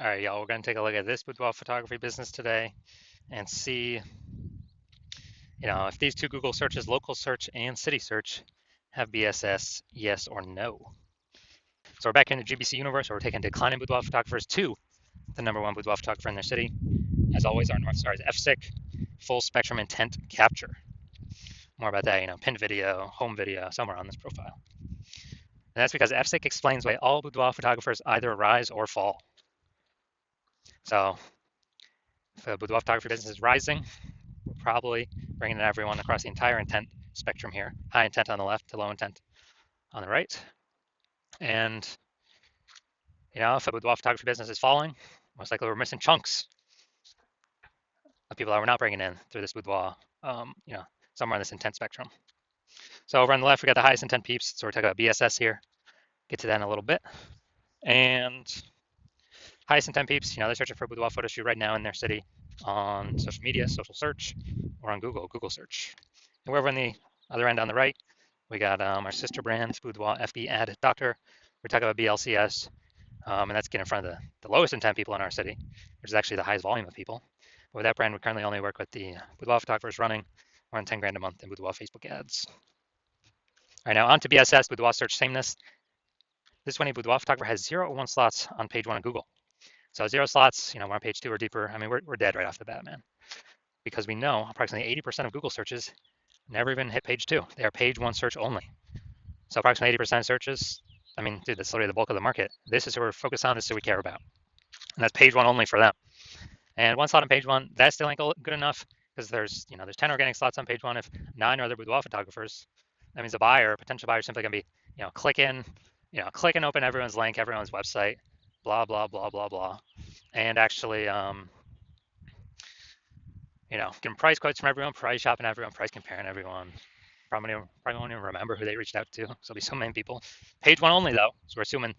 All right, y'all, we're going to take a look at this boudoir photography business today and see, if these two Google searches, local search and city search, have BSS, yes or no. So we're back in the GBC universe where we're taking declining boudoir photographers to the number one boudoir photographer in their city. As always, our North Star is FSIC, full spectrum intent capture. More about that, pinned video, home video, somewhere on this profile. And that's because FSIC explains why all boudoir photographers either rise or fall. So if the boudoir photography business is rising, we're probably bringing in everyone across the entire intent spectrum here. High intent on the left to low intent on the right. And, if the boudoir photography business is falling, most likely we're missing chunks of people that we're not bringing in through this boudoir, somewhere on this intent spectrum. So over on the left, we got the highest intent peeps. So we're talking about BSS here. Get to that in a little bit. And highest intent peeps, they're searching for a boudoir photo shoot right now in their city on social media, social search, or on Google search. And we're over on the other end on the right, we got our sister brands, Boudoir, FB, Ad, Doctor. We're talking about BLCS, and that's getting in front of the lowest intent people in our city, which is actually the highest volume of people. But with that brand, we currently only work with the boudoir photographers running around 10 grand a month in boudoir Facebook ads. All right, now on to BSS, boudoir search sameness. This is when a boudoir photographer has 0 or 1 slots on page 1 of Google. So 0 slots, we're on page 2 or deeper. I mean, we're dead right off the bat, man. Because we know approximately 80% of Google searches never even hit page 2. They are page 1 search only. So approximately 80% of searches, dude, that's literally the bulk of the market. This is who we're focused on. This is who we care about. And that's page 1 only for them. And 1 slot on page 1, that still ain't good enough because there's 10 organic slots on page 1. If 9 are other boudoir photographers, that means a buyer, potential buyer, is simply going to be, click and open everyone's link, everyone's website, blah, blah, blah, blah, blah. And actually, getting price quotes from everyone, price shopping everyone, price comparing everyone. Probably won't even remember who they reached out to. So there'll be so many people. Page 1 only though, so we're assuming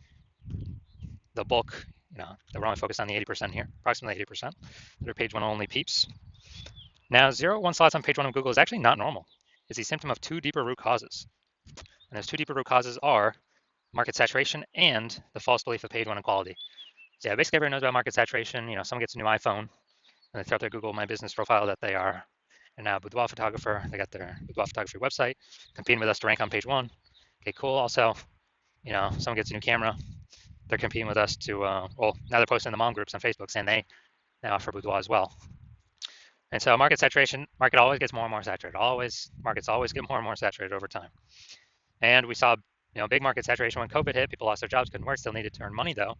the bulk, that we're only focused on the 80% here, approximately 80%. That are page 1 only peeps. Now 0 1 slots on page 1 of Google is actually not normal. It's a symptom of 2 deeper root causes. And those 2 deeper root causes are market saturation and the false belief of page 1 equality. So yeah, basically everyone knows about market saturation. Someone gets a new iPhone and they throw up their Google My Business profile that they are now a boudoir photographer. They got their boudoir photography website, competing with us to rank on page 1. Okay, cool. Also, someone gets a new camera. They're competing with us to, now they're posting in the mom groups on Facebook saying they offer boudoir as well. And so market saturation, market always gets more and more saturated. Markets always get more and more saturated over time. And we saw, big market saturation when COVID hit. People lost their jobs, couldn't work, still needed to earn money though.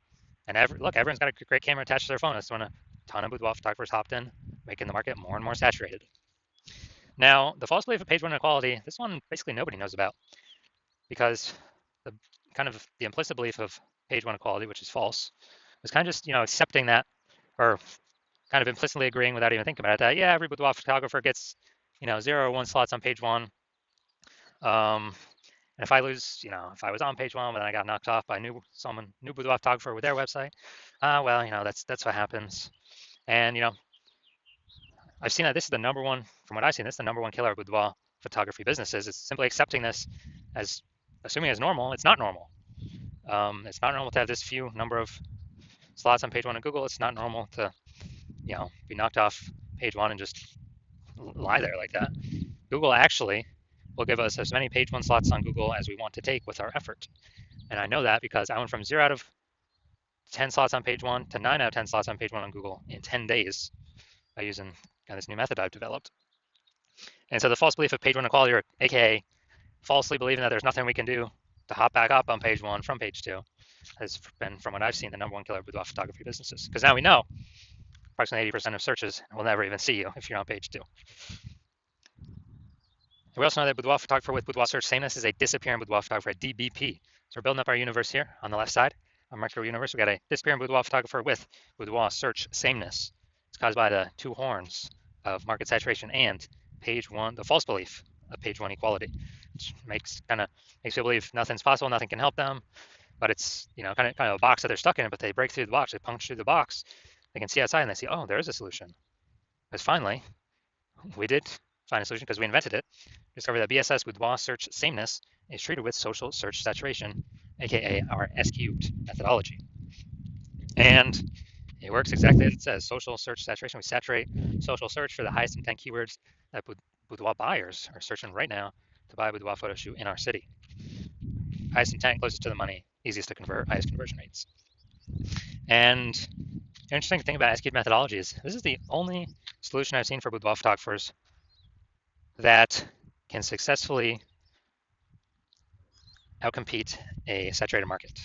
And everyone's got a great camera attached to their phone. That's when a ton of boudoir photographers hopped in, making the market more and more saturated. Now, the false belief of page 1 inequality, this one basically nobody knows about because the implicit belief of page 1 equality, which is false, was kind of just, accepting that, or kind of implicitly agreeing without even thinking about it, that, yeah, every boudoir photographer gets, 0 or 1 slots on page 1. And if I lose, if I was on page 1, but then I got knocked off by new boudoir photographer with their website, well, that's what happens. And, I've seen that this is the number one, from what I've seen, this is the number one killer of boudoir photography businesses. It's simply accepting this as, assuming it's normal. It's not normal. It's not normal to have this few number of slots on page 1 of Google. It's not normal to, be knocked off page 1 and just lie there like that. Google actually will give us as many page 1 slots on Google as we want to take with our effort. And I know that because I went from 0 out of 10 slots on page 1 to 9 out of 10 slots on page 1 on Google in 10 days by using this new method I've developed. And so the false belief of page 1 equality, or aka falsely believing that there's nothing we can do to hop back up on page 1 from page 2, has been, from what I've seen, the number one killer of boudoir photography businesses. Because now we know approximately 80% of searches will never even see you if you're on page 2. We also know that boudoir photographer with boudoir search sameness is a disappearing boudoir photographer, a DBP. So we're building up our universe here on the left side, our micro universe. We got a disappearing boudoir photographer with boudoir search sameness. It's caused by the 2 horns of market saturation and page 1, the false belief of page 1 equality, which makes people believe nothing's possible, nothing can help them, but it's kind of a box that they're stuck in. But they break through the box, they punch through the box, they can see outside and they see, oh, there is a solution. Because finally, we did find a solution because we invented it. Discovered that BSS boudoir search sameness is treated with social search saturation, aka our S cubed methodology. And It works exactly as it says. Social search saturation. We saturate social search for the highest intent keywords that boudoir buyers are searching right now to buy a boudoir photo shoot in our city. Highest intent, closest to the money, easiest to convert, highest conversion rates. And the interesting thing about SQL methodology is this is the only solution I've seen for boudoir photographers that can successfully outcompete a saturated market,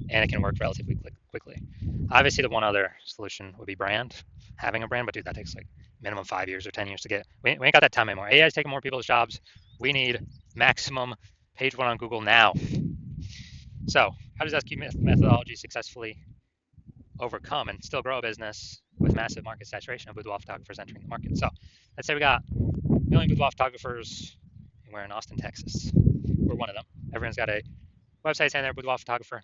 and it can work relatively quickly. Obviously, the one other solution would be brand, having a brand, but dude, that takes like minimum 5 years or 10 years to get. We ain't got that time anymore. AI is taking more people's jobs. We need maximum page one on Google now. So, how does SQ methodology successfully overcome and still grow a business with massive market saturation of boudoir photographers entering the market? So, let's say we got a million boudoir photographers, and we're in Austin, Texas. We're one of them. Everyone's got a website saying they're a boudoir photographer,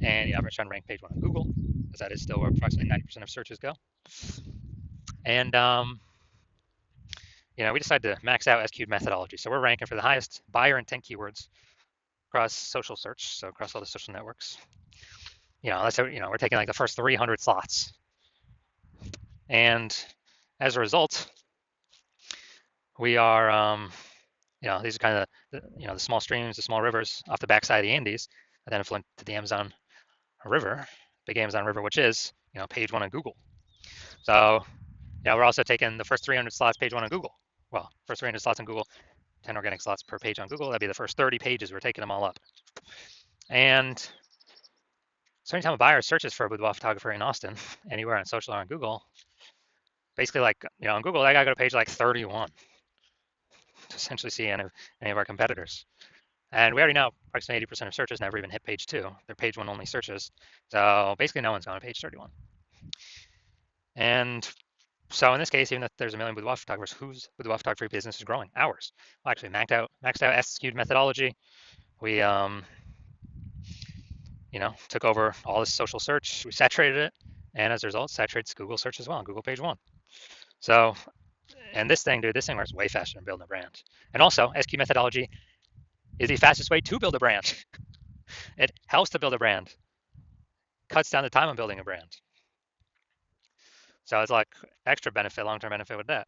and everyone's trying to rank page one on Google, because that is still where approximately 90% of searches go. And we decided to max out SQ methodology. So we're ranking for the highest buyer intent keywords across social search, so across all the social networks. Let's say we're taking like the first 300 slots, and as a result, we are these are kind of the small streams, the small rivers off the backside of the Andes that then flow into the Amazon River, big Amazon River, which is page one on Google. So we're also taking the first 300 slots page one on Google. Well, first 300 slots on Google, 10 organic slots per page on Google. That'd be the first 30 pages. We're taking them all up. And so anytime a buyer searches for a boudoir photographer in Austin, anywhere on social or on Google, basically like, on Google, I gotta go to page like 31 to essentially see any of our competitors. And we already know approximately 80% of searches never even hit page two. They're page one only searches. So basically no one's going to page 31. And so in this case, even if there's a million boudoir photographers, whose boudoir photography business is growing? Ours. Well, actually maxed out SQ'd methodology. We took over all this social search. We saturated it, and as a result, saturates Google search as well, Google page one. So, and this thing works way faster than building a brand. And also, SQ methodology is the fastest way to build a brand. It helps to build a brand, cuts down the time on building a brand. So it's like extra benefit, long-term benefit with that.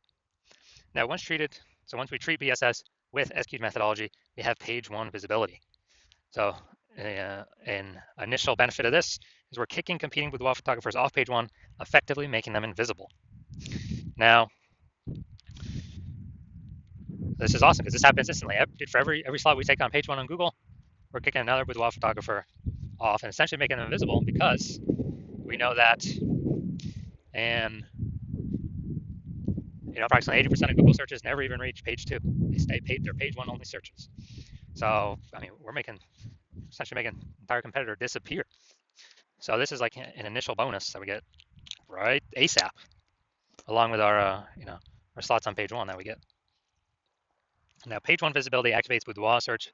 Now, once we treat BSS with SQ methodology, we have page one visibility. So an initial benefit of this is we're kicking competing boudoir photographers off page one, effectively making them invisible. Now, this is awesome because this happens instantly. For every slot we take on page one on Google, we're kicking another boudoir photographer off and essentially making them invisible because we know that, and approximately 80% of Google searches never even reach page two. They're page one only searches. So we're essentially making an entire competitor disappear. So this is like an initial bonus that we get right ASAP, along with our our slots on page one that we get. Now, page one visibility activates boudoir search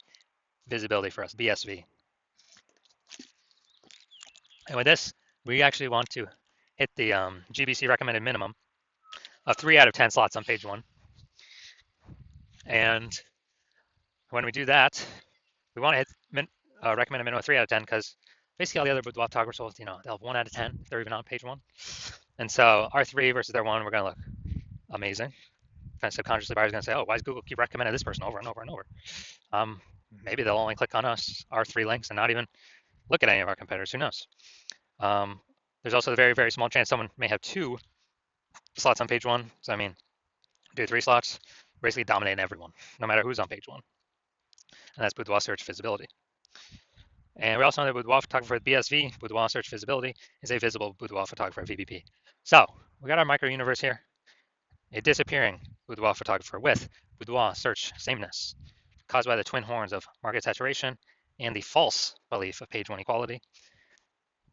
visibility for us, BSV. And with this, we actually want to hit the GBC recommended minimum of 3 out of 10 slots on page one. And when we do that, we want to hit recommended minimum of 3 out of 10 because basically all the other boudoir photographers will, they'll have 1 out of 10 if they're even on page one. And so our 3 versus their 1, we're going to look amazing. And subconsciously, buyers are going to say, oh, why does Google keep recommending this person over and over and over? Maybe they'll only click on our 3 links and not even look at any of our competitors. Who knows? There's also the very, very small chance someone may have 2 slots on page one. So, do 3 slots, basically dominating everyone, no matter who's on page one. And that's boudoir search visibility. And we also know that boudoir photographer with BSV, boudoir search visibility, is a visible boudoir photographer at VBP. So we got our micro universe here. A disappearing boudoir photographer with boudoir search sameness, caused by the twin horns of market saturation and the false belief of page one equality.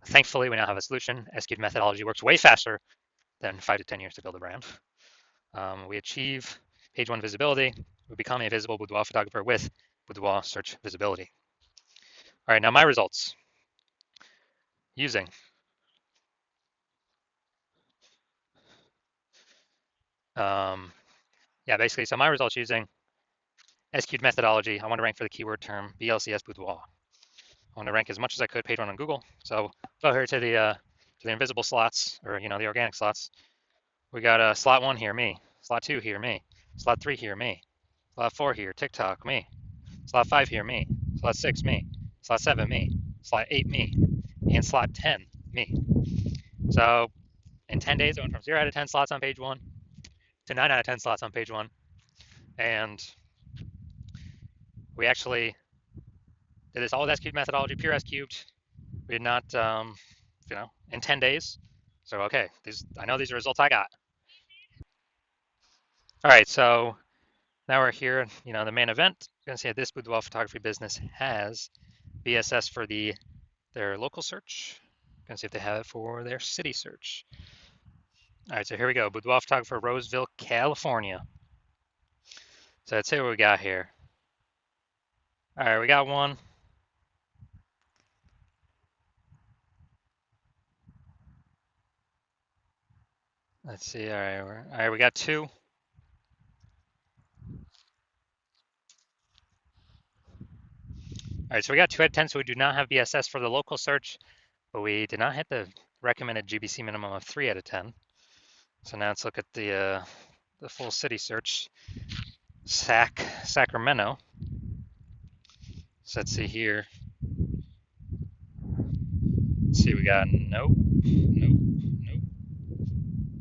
Thankfully, we now have a solution. SQ'd methodology works way faster than 5 to 10 years to build a brand. We achieve page one visibility. We become a visible boudoir photographer with boudoir search visibility. All right, now my results using basically, so my results using SQ'd methodology. I want to rank for the keyword term BLCS boudoir. I want to rank as much as I could page one on Google. So go here to the For the invisible slots, or the organic slots, we got slot 1 here, me. Slot 2 here, me. Slot 3 here, me. Slot 4 here, TikTok, me. Slot 5 here, me. Slot 6, me. Slot 7, me. Slot 8, me. And slot 10, me. So in 10 days, I went from 0 out of 10 slots on page 1 to 9 out of 10 slots on page 1. And we actually did this all with S cubed methodology, pure S cubed. We did not, in 10 days. So, okay, I know these are results I got. All right, so now we're here, the main event. You're gonna see that this boudoir photography business has BSS for their local search. Gonna see if they have it for their city search. All right, so here we go. Boudoir photographer, Roseville, California. So let's see what we got here. All right, we got one. Let's see. All right, we got 2. All right, so we got 2 out of 10, so we do not have BSS for the local search, but we did not hit the recommended GBC minimum of 3 out of 10. So now let's look at the full city search. Sacramento. So let's see here. Let's see, we got nope, nope, nope,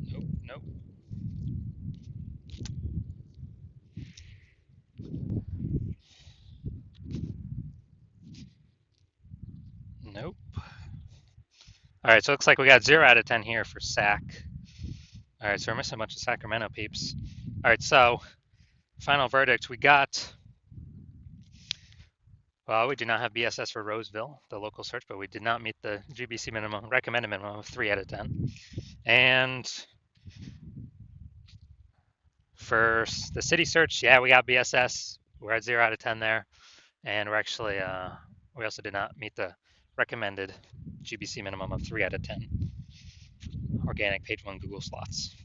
nope, nope. Nope. All right, so it looks like we got 0 out of 10 here for Sac. All right, so we're missing a bunch of Sacramento peeps. All right, so final verdict, we got, well, we do not have BSS for Roseville, the local search, but we did not meet the GBC minimum, recommended minimum of 3 out of 10. And for the city search, yeah, we got BSS. We're at 0 out of 10 there. And we're actually, we also did not meet the recommended GBC minimum of 3 out of 10 organic page 1 Google slots.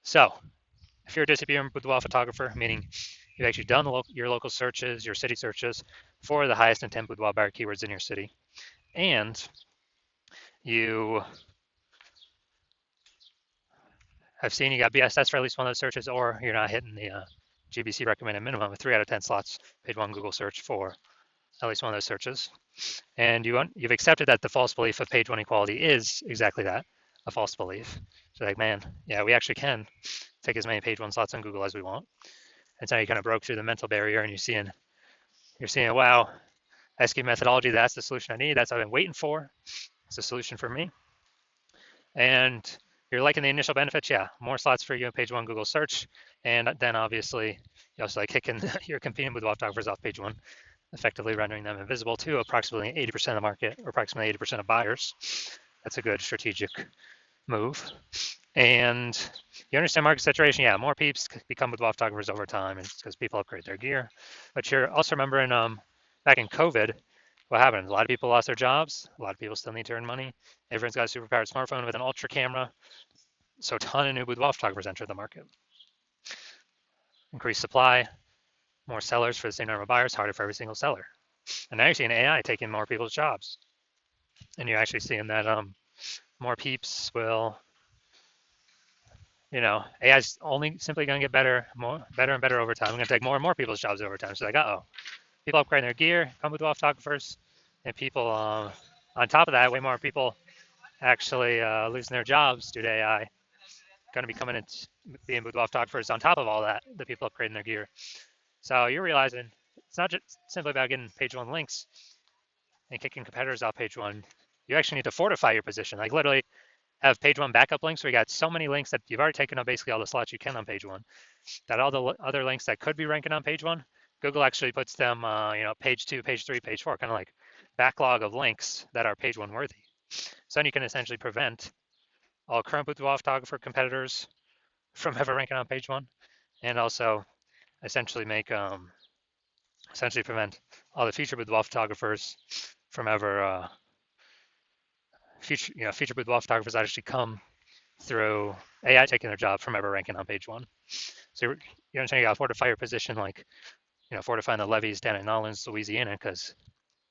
So if you're a disappearing boudoir photographer, meaning you've actually done your local searches, your city searches for the highest intent boudoir buyer keywords in your city, and you have seen you got BSS for at least one of those searches, or you're not hitting the GBC recommended minimum of 3 out of 10 slots page 1 Google search for at least one of those searches, and you've accepted that the false belief of page 1 equality is exactly that, a false belief. So like, man, yeah, we actually can take as many page 1 slots on Google as we want. And so you kind of broke through the mental barrier, and you're seeing, wow, S-cubed methodology, that's the solution I need. That's what I've been waiting for. It's a solution for me. And you're liking the initial benefits, yeah, more slots for you in page 1 Google search. And then obviously you also like kicking your competing with photographers off page 1, effectively rendering them invisible to approximately 80% of the market, or approximately 80% of buyers. That's a good strategic move. And you understand market saturation, yeah, more peeps become boudoir photographers over time, and it's because people upgrade their gear. But you're also remembering back in COVID, what happened? A lot of people lost their jobs. A lot of people still need to earn money. Everyone's got a superpowered smartphone with an ultra camera. So a ton of new boudoir photographers entered the market. Increased supply, more sellers for the same number of buyers, harder for every single seller. And now you're seeing AI taking more people's jobs. And you're actually seeing that more peeps will, AI is only simply going to get better and better over time. I'm going to take more and more people's jobs over time. So like, people upgrading their gear, come with boudoir photographers, and people, on top of that, way more people actually losing their jobs due to AI. Going to be coming and being boudoir photographers on top of all that, the people upgrading their gear. So you're realizing it's not just simply about getting page 1 links and kicking competitors off page 1. You actually need to fortify your position. Like literally have page 1 backup links where you got so many links that you've already taken up basically all the slots you can on page 1, that all the other links that could be ranking on page 1, Google actually puts them, page 2, page 3, page 4, kind of like backlog of links that are page 1 worthy. So then you can essentially prevent all current boudoir photographer competitors from ever ranking on page 1, and also essentially prevent all the future boudoir photographers from ever future boudoir photographers that actually come through AI taking their job from ever ranking on page 1. So you understand you got to fortify your position, like fortifying the levees down in Nolens, Louisiana, because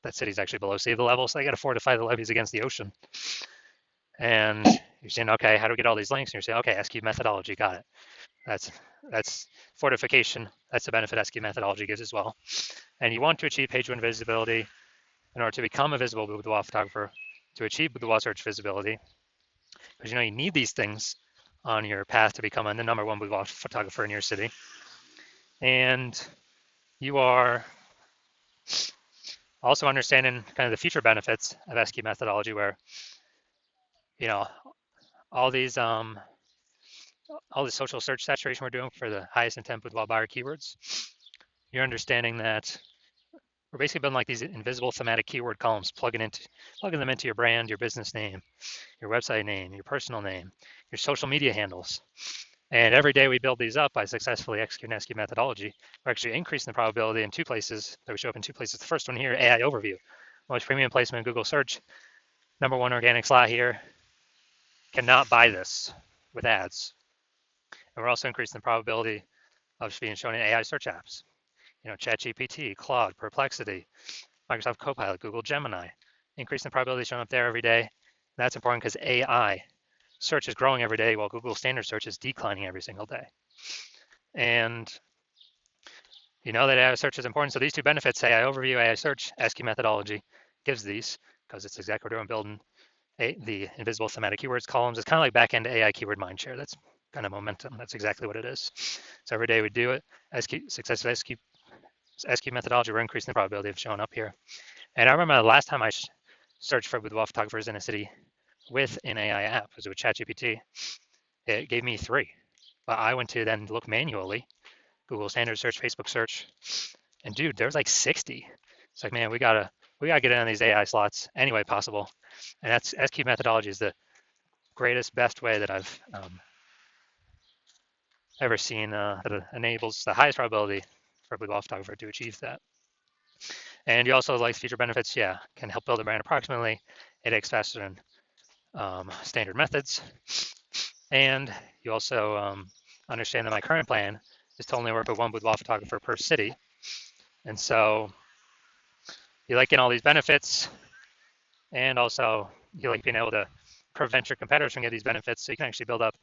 that city's actually below sea level, so they got to fortify the levees against the ocean. And you're saying, okay, how do we get all these links? And you're saying, okay, SQ methodology, got it. That's fortification. That's the benefit SQ methodology gives as well. And you want to achieve page one visibility in order to become a visible boudoir photographer, to achieve boudoir search visibility, because you need these things on your path to becoming the #1 boudoir photographer in your city. And you are also understanding kind of the future benefits of SQ methodology, where all these all the social search saturation we're doing for the highest intent boudoir buyer keywords. You're understanding that we're basically building like these invisible thematic keyword columns, plugging them into your brand, your business name, your website name, your personal name, your social media handles. And every day we build these up by successfully executing SQ methodology. We're actually increasing the probability in two places, that we show up in two places. The first one here, AI overview. Most premium placement in Google search, #1 organic slot here, cannot buy this with ads. And we're also increasing the probability of being shown in AI search apps. ChatGPT, Claude, Perplexity, Microsoft Copilot, Google Gemini, increasing the probability of showing up there every day. That's important because AI search is growing every day while Google standard search is declining every single day. And you know that AI search is important. So these two benefits, AI overview, AI search, SQ methodology gives these, because it's exactly what we're doing, building the invisible thematic keywords columns. It's kind of like back-end AI keyword mindshare. That's kind of momentum. That's exactly what it is. So every day we do it. Successful SQ methodology, we're increasing the probability of showing up here. And I remember the last time I searched for boudoir photographers in a city with an AI app, was with ChatGPT. It gave me 3, but I went to then look manually, Google standard search, Facebook search, and dude, there's like 60. It's like, man, we gotta get in on these AI slots any way possible. And that's SQ methodology is the greatest, best way that I've ever seen that enables the highest probability for a boudoir photographer to achieve that. And you also like feature benefits, yeah, can help build a brand approximately. It takes faster than standard methods. And you also understand that my current plan is to only work with one boudoir photographer per city. And so you like getting all these benefits, and also you like being able to prevent your competitors from getting these benefits, so you can actually build up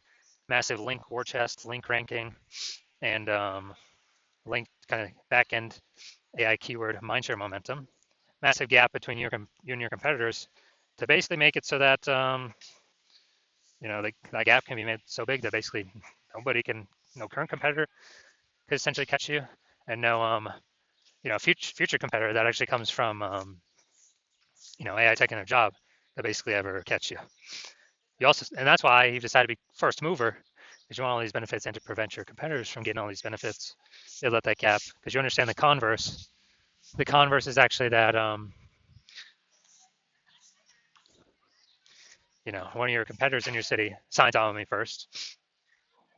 massive link war chest, link ranking, and link kind of back-end AI keyword mindshare momentum. Massive gap between you and your competitors, to basically make it so that that gap can be made so big that basically no current competitor could essentially catch you, and no future competitor that actually comes from AI taking a job that basically ever catch you. And that's why you've decided to be first mover, because you want all these benefits and to prevent your competitors from getting all these benefits. You let that gap, because you understand the converse. The converse is actually that one of your competitors in your city signs on with me first.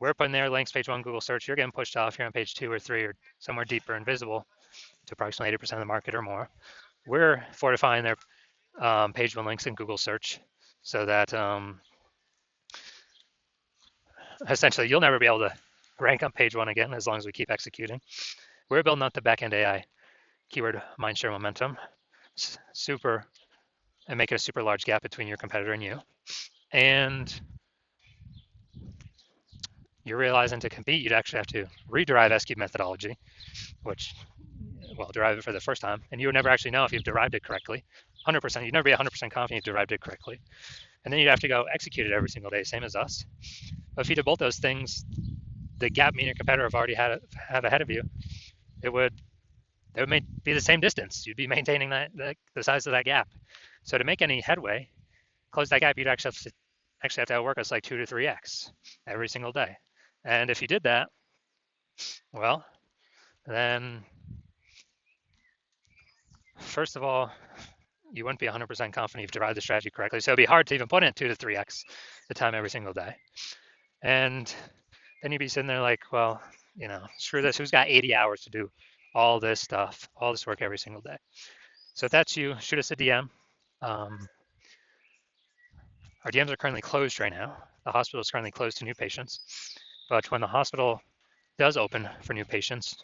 We're putting their links page 1 Google search. You're getting pushed off. You're on page 2 or 3 or somewhere deeper and visible to approximately 80% of the market or more. We're fortifying their page 1 links in Google search, so that essentially you'll never be able to rank on page 1 again as long as we keep executing. We're building up the backend AI keyword mindshare momentum, and make it a super large gap between your competitor and you. And you're realizing to compete, you'd actually have to rederive SQ methodology, which, derive it for the first time, and you would never actually know if you've derived it correctly. 100%, you'd never be 100% confident you've derived it correctly. And then you'd have to go execute it every single day, same as us. But if you did both those things, the gap me and your competitor have already have ahead of you, it would be the same distance. You'd be maintaining the size of that gap. So to make any headway, close that gap, you'd actually have to outwork us like 2 to 3x every single day. And if you did that, well, then first of all, you wouldn't be 100% confident you've derived the strategy correctly. So it'd be hard to even put in 2 to 3x the time every single day. And then you'd be sitting there like, well, screw this. Who's got 80 hours to do all this stuff, all this work every single day? So if that's you, shoot us a DM. Our DMs are currently closed right now. The hospital is currently closed to new patients. But when the hospital does open for new patients,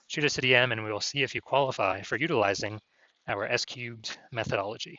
shoot us a DM and we will see if you qualify for utilizing our S-cubed methodology.